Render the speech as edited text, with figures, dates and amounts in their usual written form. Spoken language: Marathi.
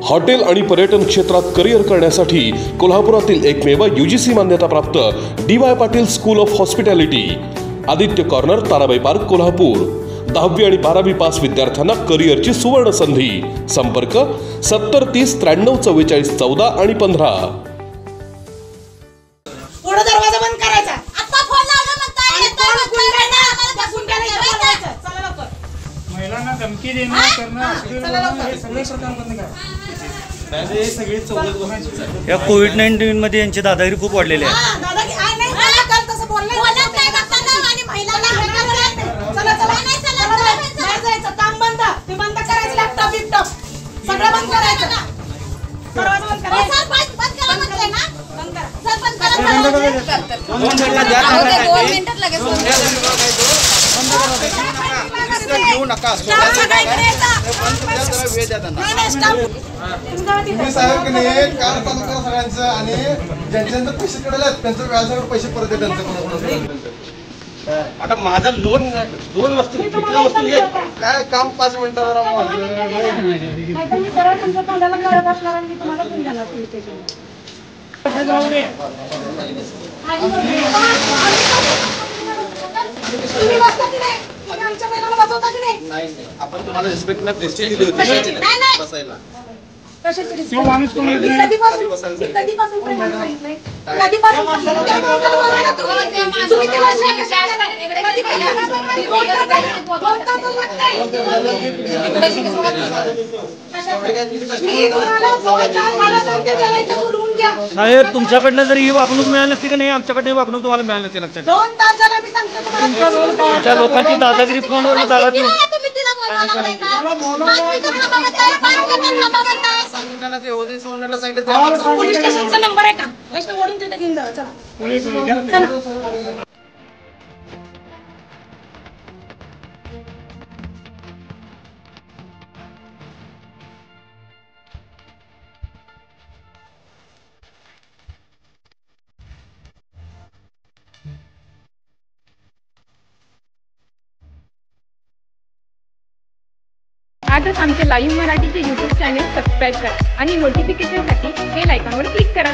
हॉटेल आणि पर्यटन क्षेत्रात करिअर करण्यासाठी कोल्हापुरातील एकमेव UGC मान्यताप्राप्त DY Patil school of hospitality, Aditya corner, Tarabai park, Kolhapur. 10वी आणि 12वी पास विद्यार्थ्यांना करिअरची सुवर्ण संधी। संपर्क 70 30 93 44 14 आणि 15। पुढे दरवाजा बंद करायचा। आता फोन लावला म्हणताय येतोय म्हणताय ना आम्हाला गुंडाने बोलायचं। चला लवकर। महिलांना धमकी देणं करणं हे सगळे सरकार बंद करा। हे सगळे चौघच बसायचे। या कोविड-19 मध्ये यांची दादागिरी खूप वाढलेली आहे। हां दादागिरी आहे नाही मला काल तसं बोलले बोलत नाही बघताना आणि महिलांना चला चला नाही चला नाही जायचं काम बंद ते बंद करायचं लॅपटॉप बिपटॉप सगळं बंद करायचं दरवाजा बंद करायचा बंद करा म्हटलं ना बंद करा सर बंद करा 2 मिनिटात लगेच बंद घेऊ नका वेळ द्या त्यांना तुम्ही साहेब की नाही कार चालू करा सगळ्यांचं आणि ज्यांच्या पैसे कळले त्यांचं व्याजावर पैसे परत द्या त्यांचं आता माझा दोन वस्तू काय काम 5 मिनिटं जरा नाही आपण तुम्हाला रिस्पेक्ट ना दिली होती बसायला माणूस कोण साहेब तुमच्याकडनं जर ही वागणूक मिळाली नसती की नाही आमच्याकडनं ही वागणूक तुम्हाला मिळाली नसती। लक्षात 2 तास झाला मी सांगते तुम्हाला त्या लोकांची दादागिरी फोनवर दादा पोलीस स्टेशनचा नंबर आहे का वैष्णव ओढून तिथे घेऊन जा चला आजच आमचे लाईव्ह मराठीचे YouTube चॅनल सबस्क्राईब करा आणि नोटिफिकेशनसाठी बेल आयकॉनवर क्लिक करा।